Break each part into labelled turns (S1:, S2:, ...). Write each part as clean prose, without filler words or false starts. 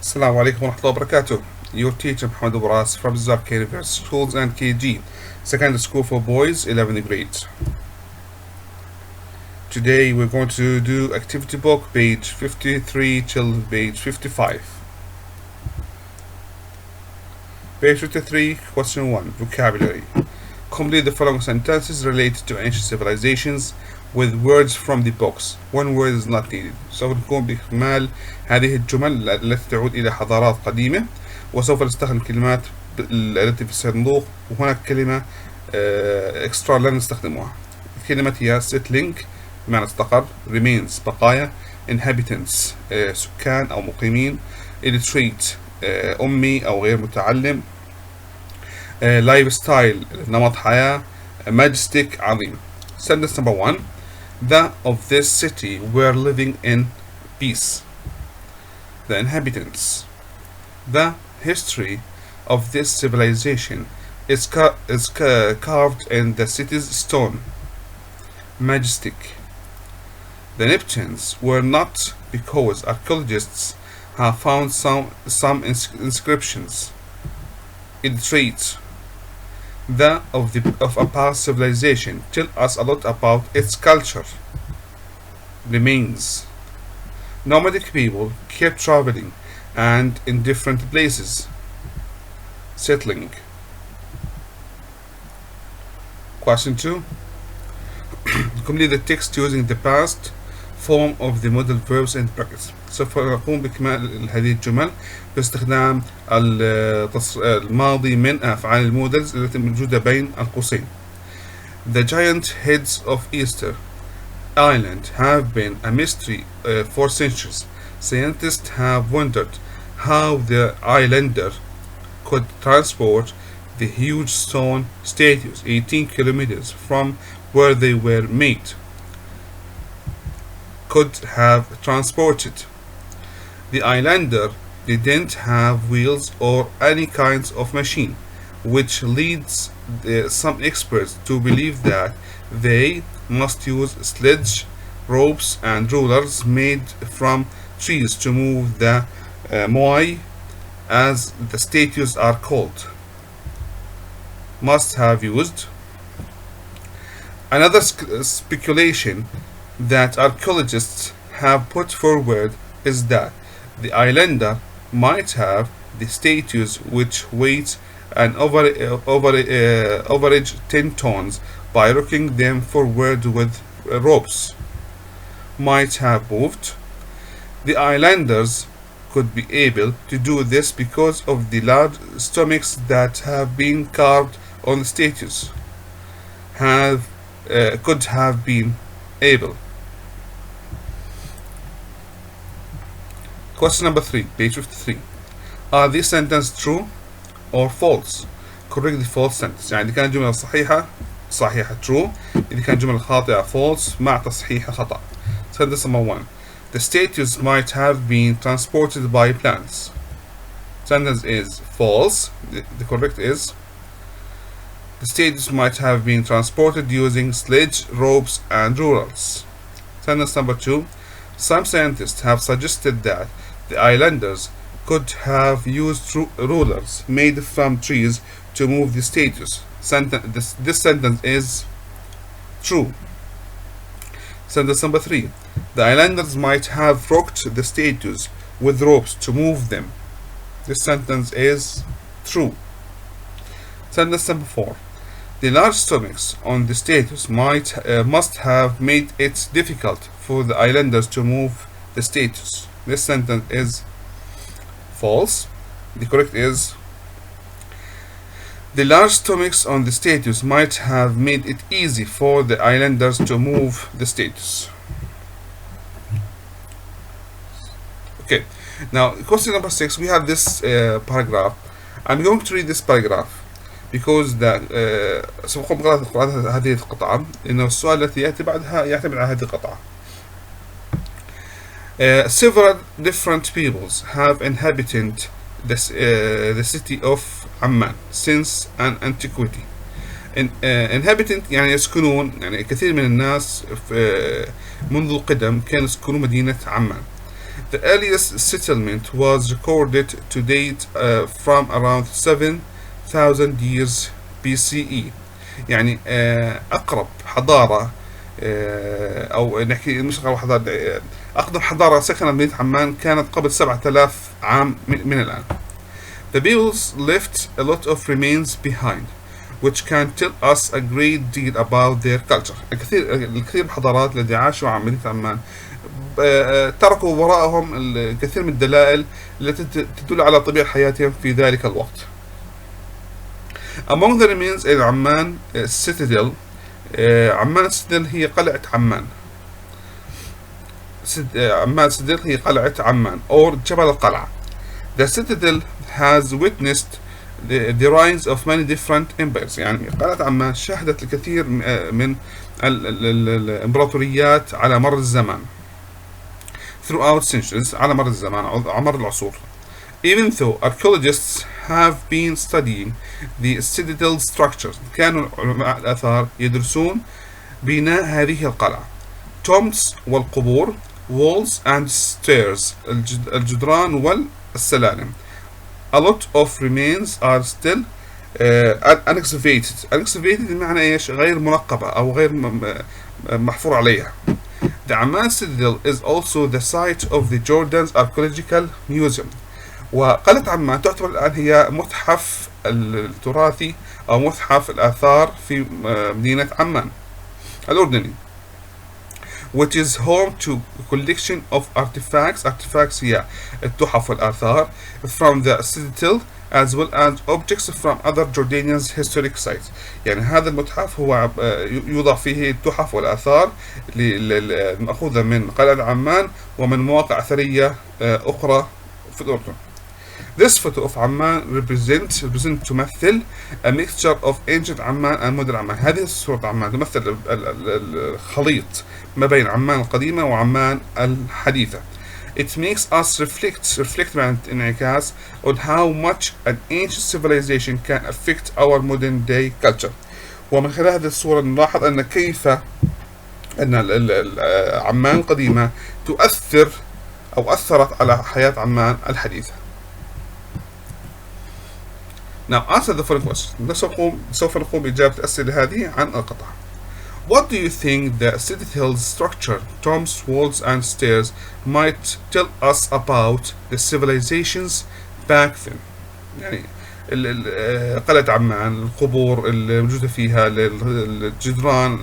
S1: Assalamu alaikum wa rahmatullahi wa barakatuh. Your teacher Muhammad Abras from Zarka University Schools and KG, Secondary School for Boys, 11th grade. Today we're going to do activity book page 53 till page 55. Page 53, question 1, vocabulary. Complete the following sentences related to ancient civilizations with words from the books. One word is not needed. سوف نقوم بإكمال هذه الجمل التي تعود إلى حضارات قديمة، وسوف نستخدم الكلمات التي في الصندوق، وهناك كلمة extra لن نستخدمها. الكلمة هي settling بمعنى استقر، remains بقايا، inhabitants سكان أو مقيمين، illiterate أمي أو غير متعلم، lifestyle نمط حياة، majestic عظيم. Sentence number 1. The of this city were living in peace. The inhabitants. The history of this civilization is carved in the city's stone. Majestic. The Neptunes were not because archaeologists have found some inscriptions. Illiterate. The of a past civilization tell us a lot about its culture. Remains. Nomadic people kept traveling and in different places. Settling. Question 2. Complete the text using the past form of the modal verbs and brackets. سوف نقوم بإكمال هذه الجمل باستخدام الماضي من أفعال المودلز التي موجودة بين القوسين. The giant heads of Easter Island have been a mystery for centuries. Scientists have wondered how the islander could transport the huge stone statues 18 kilometers from where they were made. Could have transported. The islander didn't have wheels or any kinds of machine, which leads some experts to believe that they must use sledge, ropes and rulers made from trees to move the moai, as the statues are called. Must have used. Another speculation that archaeologists have put forward is that the islander might have the statues which weight an average 10 tons by rocking them forward with ropes. Might have moved. The islanders could be able to do this because of the large stomachs that have been carved on the statues. Could have been able. Question number 3, page 53. Are these sentences true or false? Correct the false sentence. يعني إذا كانت جملة صحيحة true، إذا كانت جملة خاطئة false مع تصحيح خطأ. Sentence number 1. The statues might have been transported by plants. Sentence is false. The correct is the statues might have been transported using sledge, ropes and rulers. Sentence number 2. Some scientists have suggested that the islanders could have used rulers made from trees to move the statues. This sentence is true. Sentence number 3. The islanders might have rocked the statues with ropes to move them. This sentence is true. Sentence number 4. The large stomachs on the statues must have made it difficult for the islanders to move the statues. This sentence is false. The correct is the large stomachs on the statues might have made it easy for the islanders to move the statues. Okay, now question number 6, we have this paragraph. I'm going to read this paragraph because سوف أقوم بقراءة هذه القطعة لأنه السؤال الذي يأتي بعدها يعتمد على هذه القطعة. Several different peoples have inhabited the city of Amman since an antiquity. Inhabitant يعني يسكنون، يعني كثير من الناس منذ القدم كانوا يسكنون مدينة عمان. The earliest settlement was recorded to date from around 7,000 years BCE. يعني أقرب حضارة أو نحكي مش أقرب حضارة، أقدم حضارة سكنت مدينة عمان كانت قبل 7000 عام من الآن. The peoples left a lot of remains behind, which can tell us a great deal about their culture. الكثير من الحضارات التي عاشوا على مدينة عمان تركوا وراءهم الكثير من الدلائل التي تدل على طبيعة حياتهم في ذلك الوقت. Among the remains in عمان citadel. عمان citadel هي قلعة عمان. عمان citadel هي قلعة عمان or جبل القلعة. The citadel has witnessed the rise of many different empires. يعني قلعة عمان شهدت الكثير من الإمبراطوريات على مر الزمان. Throughout centuries، على مر الزمان، على مر العصور. Even though archaeologists have been studying the citadel structures، كانوا علماء الآثار يدرسون بناء هذه القلعة. tombs والقبور، walls and stairs، الجدران والسلالم. A lot of remains are still unexcavated. unexcavated بمعنى ايش؟ غير منقبة أو غير محفور عليها. The Amman citadel is also the site of the Jordan's Archaeological Museum. وقلعة عمان تعتبر الآن هي متحف التراثي أو متحف الآثار في مدينة عمان الأردني. which is home to a collection of artifacts. artifacts هي التحف والآثار from the citadel as well as objects from other Jordanian historic sites. يعني هذا المتحف هو يوضع فيه التحف والآثار المأخوذة من قلعة عمان ومن مواقع أثرية أخرى في الأردن. This photo of Amman represent تمثل a mixture of ancient Amman and modern Amman. هذه صورة عمان تمثل الخليط ما بين عمان القديمة وعمان الحديثة. It makes us reflect معنى انعكاس on how much an ancient civilization can affect our modern day culture. ومن خلال هذه الصورة نلاحظ أن كيف أن عمان القديمة تؤثر أو أثرت على حياة عمان الحديثة. Now answer the following question. سوف نقوم بإجابة الأسئلة هذه عن القطع. What do you think the citadel's structure, tombs, walls and stairs might tell us about the civilizations back then؟ يعني قلعة عمان، القبور الموجودة فيها، الجدران،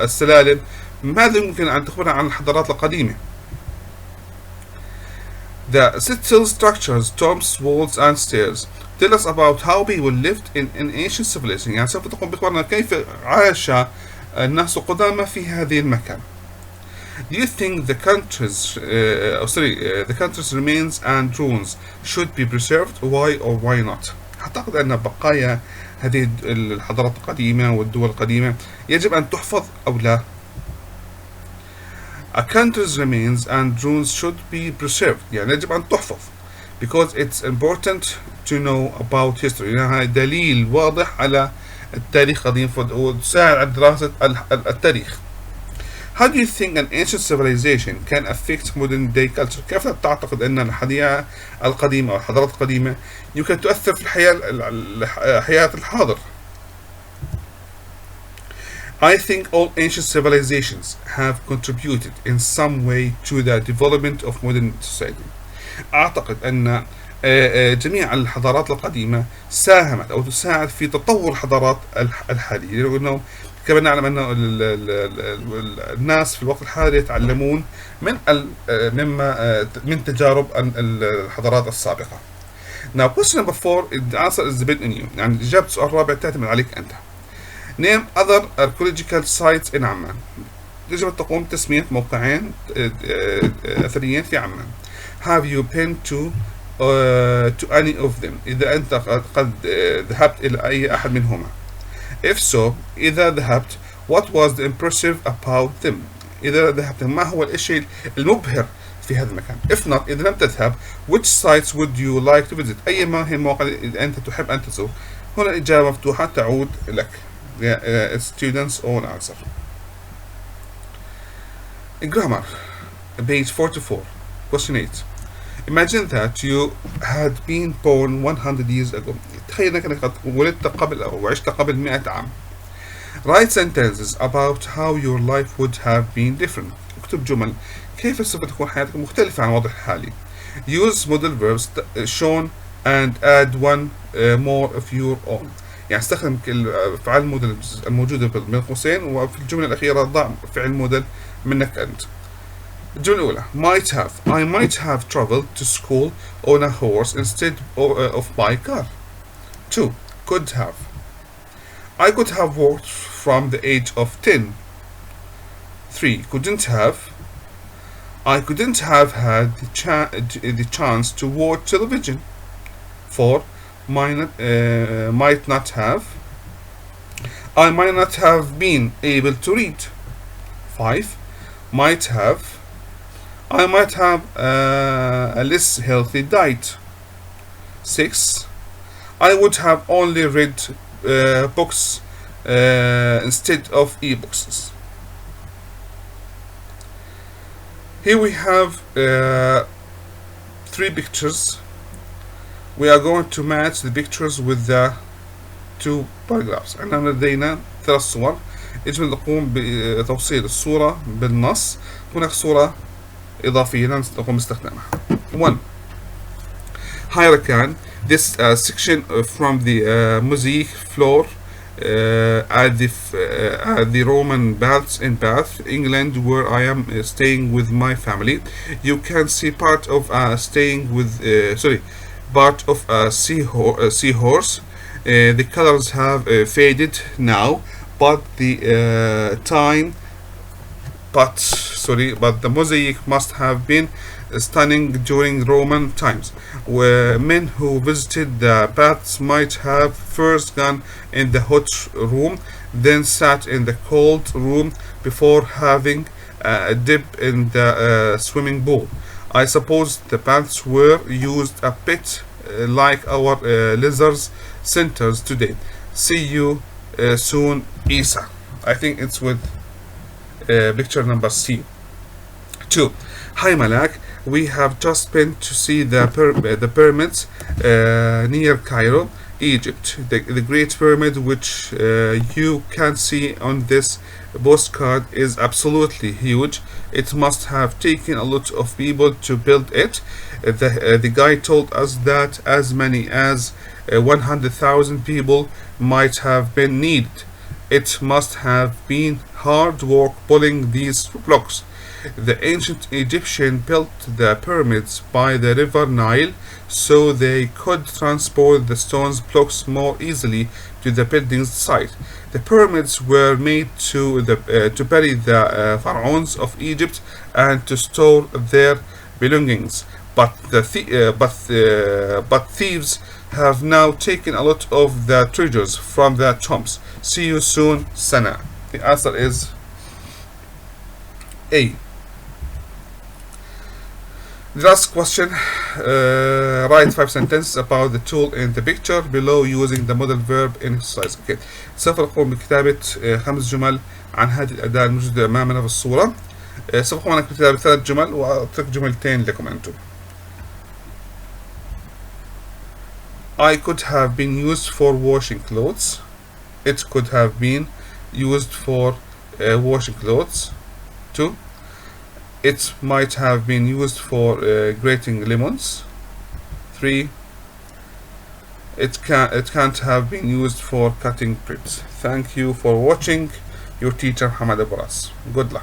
S1: السلالم، ماذا يمكن أن تخبرنا عن الحضارات القديمة؟ The citadel structures, tombs, walls and stairs tell us about how people lived in ancient civilization. يعني سوف تقوم بإخبارنا كيف عاش الناس القدامى في هذه المكان. Do you think the country's remains and ruins should be preserved? Why or why not? أعتقد أن بقايا هذه الحضارات القديمة والدول القديمة يجب أن تحفظ أو لا. A country's remains and ruins should be preserved. يعني يجب أن تحفظ because it's important to know about history. يعني دليل واضح على التاريخ القديم وتساعد على دراسة التاريخ. How do you think an ancient civilization can affect modern day culture? كيف تعتقد أن الحياة القديمة أو الحضارات القديمة يمكن تؤثر في حياة الحاضر؟ I think all ancient civilizations have contributed in some way to the development of modern society. أعتقد أن جميع الحضارات القديمة ساهمت أو تساعد في تطور الحضارات الحالية، لأنه كما نعلم أن الناس في الوقت الحالي يتعلمون من تجارب الحضارات السابقة. Now question number 4, the answer is depend on you. يعني إجابة السؤال الرابع تعتمد عليك أنت. Name other archaeological sites in عمان. يجب أن تقوم بتسمية موقعين أثريين في عمان. Have you been to any of them؟ إذا أنت قد ذهبت إلى أي أحد منهما. If so، إذا ذهبت what was the impressive about them؟ إذا ذهبت ما هو الشيء المبهر في هذا المكان. If not، إذا لم تذهب which sites would you like to visit؟ أي ما هي المواقع إذا أنت تحب أن تزور. هنا الإجابة مفتوحة تعود لك. Students own answer. Grammar page 44. Question 8. Imagine that you had been born 100 years ago. تخيل انك قد ولدت قبل او عشت قبل 100 عام. Write sentences about how your life would have been different. اكتب جمل كيف سوف تكون حياتك مختلفة عن الوضع الحالي. Use modal verbs shown and add one more of your own. يعني استخدم الأفعال المودل الموجودة بين قوسين، وفي الجملة الأخيرة ضع فعل مودل منك أنت. الجملة الأولى might have. I might have traveled to school on a horse instead of by car. 2. Could have. I could have worked from the age of 10. 3. Couldn't have. I couldn't have had the chance to watch television. 4. Might not have. I might not have been able to read. 5. Might have. I might have a less healthy diet. 6. I would have only read books instead of e-books. Here we have 3 pictures. We are going to match the pictures with the 2 paragraphs. عندنا لدينا 3 صور. يجب أن نقوم بتوصيل الصورة بالنص. هناك صورة إضافية نقوم باستخدامها. 1. Hurricane. This section from the mosaic floor at the Roman baths in Bath, England, where I am staying with my family. You can see part of part of a seahorse. The colors have faded now, but the the mosaic must have been stunning during Roman times, where men who visited the baths might have first gone in the hot room, then sat in the cold room before having a dip in the swimming pool. I suppose the baths were used a bit like our leisure centers today. See you soon, Isa. I think it's with picture number C. 2. Hi Malak, we have just been to see the pyramids near Cairo, Egypt. The Great Pyramid, which you can see on this postcard, is absolutely huge. It must have taken a lot of people to build it. The guy told us that as many as 100,000 people might have been needed. It must have been hard work pulling these blocks. The ancient Egyptians built the pyramids by the river Nile so they could transport the stones blocks more easily to the building's site. The pyramids were made to bury the pharaohs of Egypt and to store their belongings. But thieves have now taken a lot of the treasures from the tombs. See you soon, Sana. The answer is A. The last question, write 5 sentences about the tool in the picture below using the modal verb in exercise. Okay. سوف نقوم بكتابة 5 جمل عن هذه الأداة الموجودة أمامنا في الصورة. سوف أقوم بكتابة 3 جمل وأترك جملتين لكم أنتم. I could have been used for washing clothes. It could have been used for washing clothes. 2. It might have been used for grating lemons. 3. It can't have been used for cutting bricks. Thank you for watching. Your teacher Hamad Aburas. Good luck.